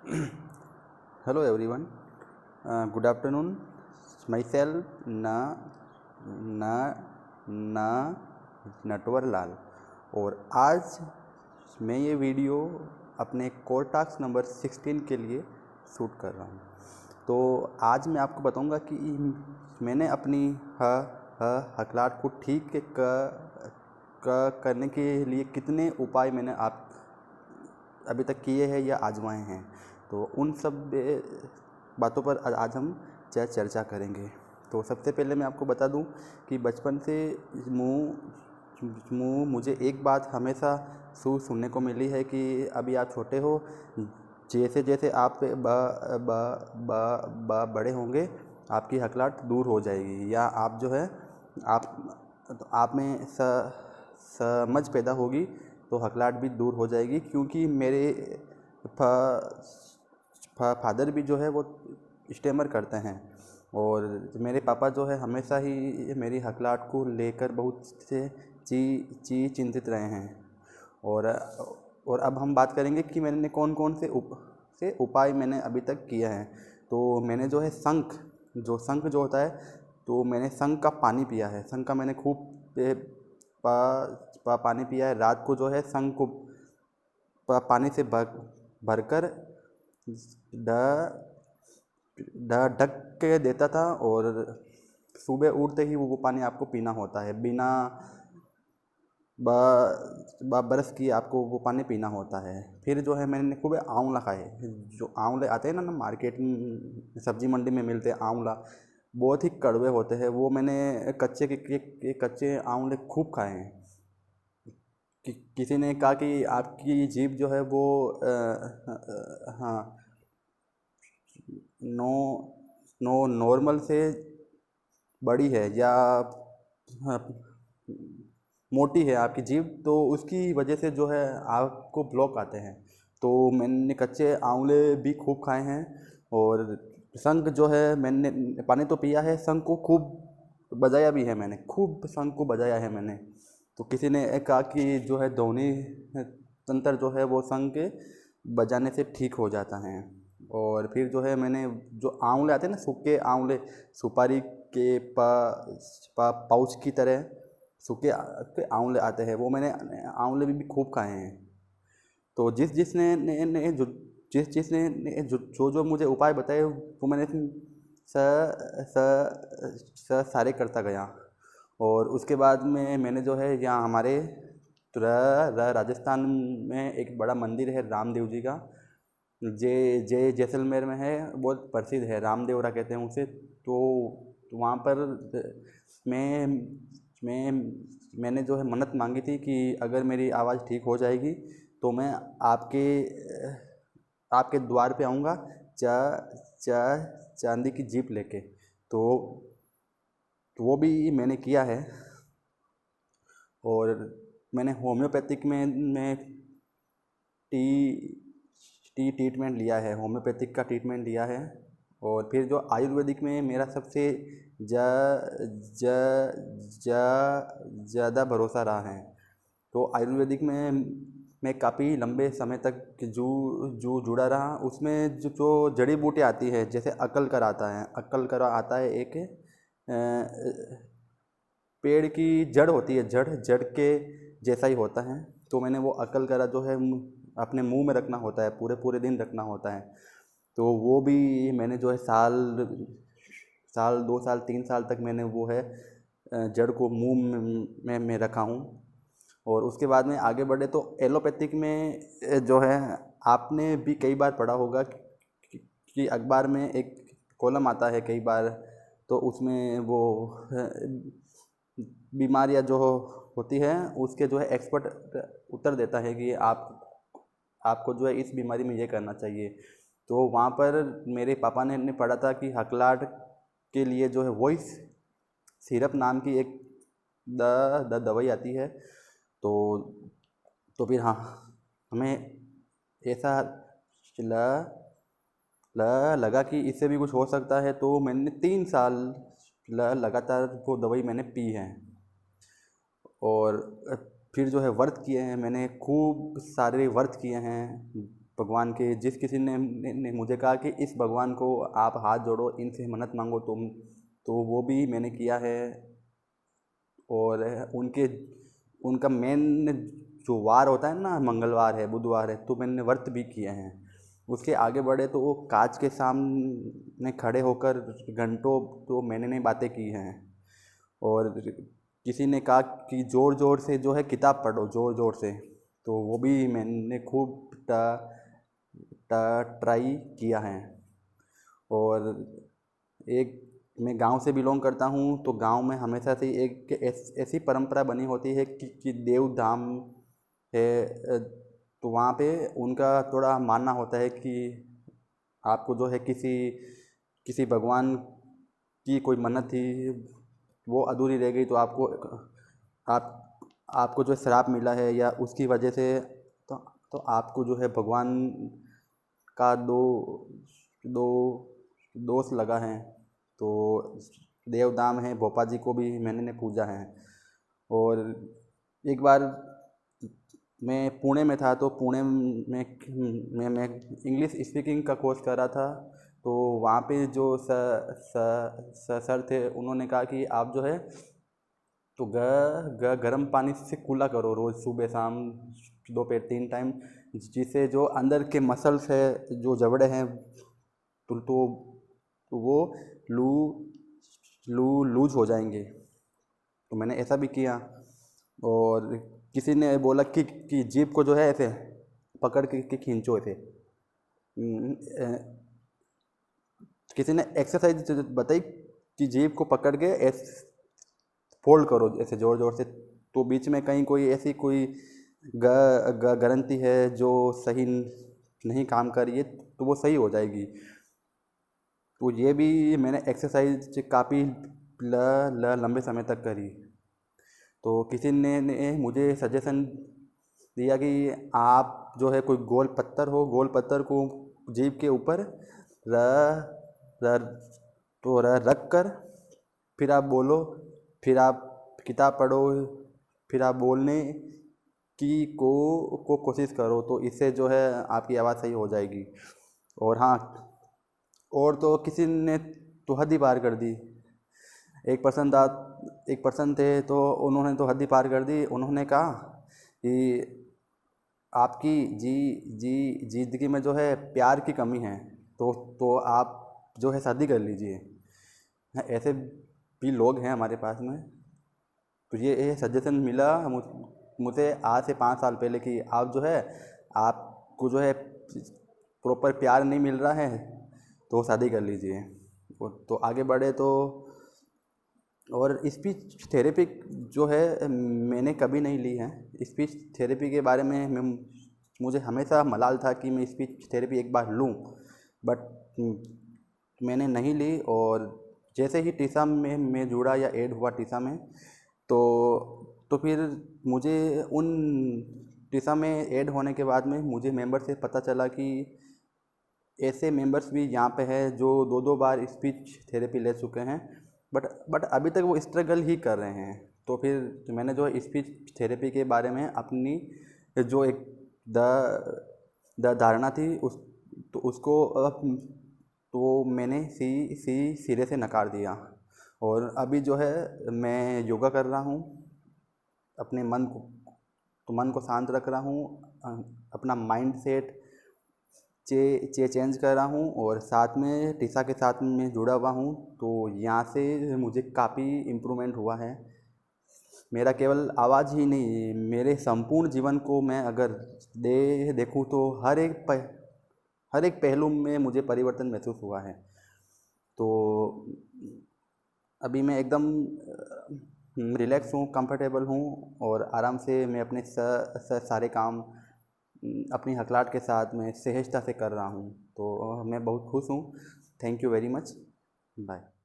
Hello everyone. Good afternoon. Myself ना ना नटवर लाल, और आज मैं ये वीडियो अपने कोर टास्क नंबर 16 के लिए शूट कर रहा हूँ। तो आज मैं आपको बताऊँगा कि मैंने अपनी हकलाहट को ठीक करने के लिए कितने उपाय मैंने अभी तक किए हैं या आजमाए हैं। तो उन सब बातों पर आज हम चर्चा करेंगे। तो सबसे पहले मैं आपको बता दूं कि बचपन से मुझे एक बात हमेशा सुनने को मिली है कि अभी आप छोटे हो, जैसे जैसे आप बड़े होंगे आपकी हकलाहट दूर हो जाएगी, या आप जो है आप में समझ पैदा होगी तो हकलाहट भी दूर हो जाएगी। क्योंकि मेरे फादर भी जो है वो स्टैमर करते हैं, और मेरे पापा जो है हमेशा ही मेरी हकलाहट को लेकर बहुत से चिंतित रहे हैं। और अब हम बात करेंगे कि मैंने कौन कौन से उपाय मैंने अभी तक किए हैं। तो मैंने जो है शंख जो होता है, तो मैंने शंख का पानी पिया है। शंख का मैंने खूब पानी पिया है। रात को जो है शंख को पानी से भरकर ढक के देता था, और सुबह उठते ही वो पानी आपको पीना होता है। बिना बरस की आपको वो पानी पीना होता है। फिर जो है मैंने खूब आंवला खाए। जो आंवले आते हैं ना मार्केट में, सब्जी मंडी में मिलते हैं आंवला, बहुत ही कड़वे होते हैं। वो मैंने कच्चे आंवले खूब खाए हैं। किसी ने कहा कि आपकी जीभ जो है वो हाँ नो नो नॉर्मल से बड़ी है, या हाँ, मोटी है आपकी जीभ, तो उसकी वजह से जो है आपको ब्लॉक आते हैं। तो मैंने कच्चे आंवले भी खूब खाए हैं। और शंख जो है मैंने पानी तो पिया है, शंख को खूब बजाया भी है मैंने, खूब शंख को बजाया है मैंने। तो किसी ने कहा कि जो है ध्वनि तंत्र जो है वो शंख के बजाने से ठीक हो जाता है। और फिर जो है मैंने जो आंवले आते हैं ना, सूखे आंवले, सुपारी के पाउच की तरह सूखे आंवले आते हैं, वो मैंने आंवले भी खूब खाए हैं। तो जिसने ने, ने जो जिसने ने जो मुझे उपाय बताए वो मैंने स, सारे करता गया। और उसके बाद में मैंने जो है यहाँ हमारे राजस्थान में एक बड़ा मंदिर है रामदेव जी का, जैसलमेर में है, बहुत प्रसिद्ध है, रामदेवरा कहते हैं उसे। तो वहाँ पर मैं मैं मैंने जो है मन्नत मांगी थी कि अगर मेरी आवाज़ ठीक हो जाएगी तो मैं आपके आपके द्वार पे आऊँगा चा चा चांदी की जीप लेके। तो वो भी मैंने किया है। और मैंने होम्योपैथिक में टी ट्रीटमेंट लिया है, होम्योपैथिक का ट्रीटमेंट लिया है। और फिर जो आयुर्वेदिक में मेरा सबसे ज़्यादा भरोसा रहा है। तो आयुर्वेदिक में मैं काफ़ी लंबे समय तक जुड़ा रहा। उसमें जो जड़ी बूटी आती है, जैसे अकलकर आता है, अकलकर आता है एक पेड़ की जड़ होती है, जड़ के जैसा ही होता है। तो मैंने वो अकलकरा जो है अपने मुंह में रखना होता है, पूरे पूरे दिन रखना होता है। तो वो भी मैंने जो है साल 2 साल 3 साल तक मैंने वो है जड़ को मुंह में रखा हूँ। और उसके बाद में आगे बढ़े तो एलोपैथिक में जो है आपने भी कई बार पढ़ा होगा कि अखबार में एक कॉलम आता है कई बार, तो उसमें वो बीमारियां जो होती है उसके जो है एक्सपर्ट उत्तर देता है कि आपको जो है इस बीमारी में ये करना चाहिए। तो वहाँ पर मेरे पापा ने पढ़ा था कि हकलाहट के लिए जो है वॉइस सिरप नाम की एक दवाई आती है। तो फिर हाँ, हमें ऐसा लगा कि इससे भी कुछ हो सकता है। तो मैंने 3 साल लगातार वो दवाई मैंने पी है। और फिर जो है व्रत किए हैं मैंने, खूब सारे व्रत किए हैं। भगवान के जिस किसी ने मुझे कहा कि इस भगवान को आप हाथ जोड़ो, इनसे मन्नत मांगो तुम, तो वो भी मैंने किया है। और उनका मेन जो वार होता है ना, मंगलवार है, बुधवार है, तो मैंने व्रत भी किए हैं। उसके आगे बढ़े तो वो कांच के सामने खड़े होकर घंटों तो मैंने बातें की हैं। और किसी ने कहा कि ज़ोर ज़ोर से जो है किताब पढ़ो, ज़ोर ज़ोर से, तो वो भी मैंने खूब ट्राई किया है। और एक मैं गांव से बिलोंग करता हूँ, तो गांव में हमेशा से एक ऐसी परंपरा बनी होती है कि देव धाम है, तो वहाँ पे उनका थोड़ा मानना होता है कि आपको जो है किसी किसी भगवान की कोई मन्नत थी, वो अधूरी रह गई, तो आप आपको जो श्राप मिला है या उसकी वजह से, तो तो आपको जो है भगवान का दो दोष लगा है। तो देवधाम है, भोपा जी को भी मैंने पूजा है। और एक बार मैं पुणे में था, तो पुणे में मैं इंग्लिश स्पीकिंग का कोर्स कर रहा था। तो वहाँ पे जो सर थे, उन्होंने कहा कि आप जो है तो गर्म पानी से कुल्ला करो रोज़, सुबह शाम, दोपहर 3 टाइम, जिससे जो अंदर के मसल्स है, जो जबड़े हैं, तो वो लू लूज हो जाएंगे। तो मैंने ऐसा भी किया। और किसी ने बोला कि जीभ को जो है ऐसे पकड़ के खींचो ऐसे। किसी ने एक्सरसाइज बताई कि जीभ को पकड़ के ऐसे फोल्ड करो ऐसे ज़ोर ज़ोर से, तो बीच में कहीं कोई ऐसी कोई ग्रंथि है जो सही नहीं काम कर रही है, तो वो सही हो जाएगी। तो ये भी मैंने एक्सरसाइज काफ़ी लंबे समय तक करी। तो किसी ने मुझे सजेशन दिया कि आप जो है कोई गोल पत्थर को जीभ के ऊपर रख कर फिर आप बोलो, फिर आप किताब पढ़ो, फिर आप बोलने की कोशिश करो, तो इससे जो है आपकी आवाज़ सही हो जाएगी। और हाँ, और तो किसी ने तो हद ही पार कर दी। एक पर्सन थे, तो उन्होंने तो हद ही पार कर दी। उन्होंने कहा कि आपकी ज़िंदगी में जो है प्यार की कमी है, तो आप जो है शादी कर लीजिए। ऐसे भी लोग हैं हमारे पास में। तो ये सजेशन मिला मुझे आज से 5 साल पहले कि आप जो है आपको जो है प्रॉपर प्यार नहीं मिल रहा है, तो शादी कर लीजिए। तो आगे बढ़े तो, और स्पीच थेरेपी जो है मैंने कभी नहीं ली है। स्पीच थेरेपी के बारे में मुझे हमेशा मलाल था कि मैं स्पीच थेरेपी एक बार लूँ, बट मैंने नहीं ली। और जैसे ही टीसा में मैं जुड़ा या ऐड हुआ टीसा में, तो फिर मुझे उन टीसा में ऐड होने के बाद में मुझे मेंबर से पता चला कि ऐसे मेंबर्स भी यहाँ पे हैं जो 2-2 बार स्पीच थेरेपी ले चुके हैं, बट अभी तक वो स्ट्रगल ही कर रहे हैं। तो फिर मैंने जो स्पीच थेरेपी के बारे में अपनी जो एक धारणा थी उसको तो मैंने सिरे से नकार दिया। और अभी जो है मैं योगा कर रहा हूँ, अपने मन को शांत रख रहा हूँ, अपना माइंड सेट चेंज कर रहा हूँ, और साथ में टीसा के साथ में जुड़ा हुआ हूँ। तो यहाँ से मुझे काफ़ी इम्प्रूवमेंट हुआ है। मेरा केवल आवाज़ ही नहीं, मेरे संपूर्ण जीवन को मैं अगर देखूँ तो हर एक पहलू में मुझे परिवर्तन महसूस हुआ है। तो अभी मैं एकदम रिलैक्स हूँ, कंफर्टेबल हूँ, और आराम से मैं अपने सारे काम अपनी हकलाहट के साथ में सहजता से कर रहा हूँ। तो मैं बहुत खुश हूँ। Thank you very much. Bye.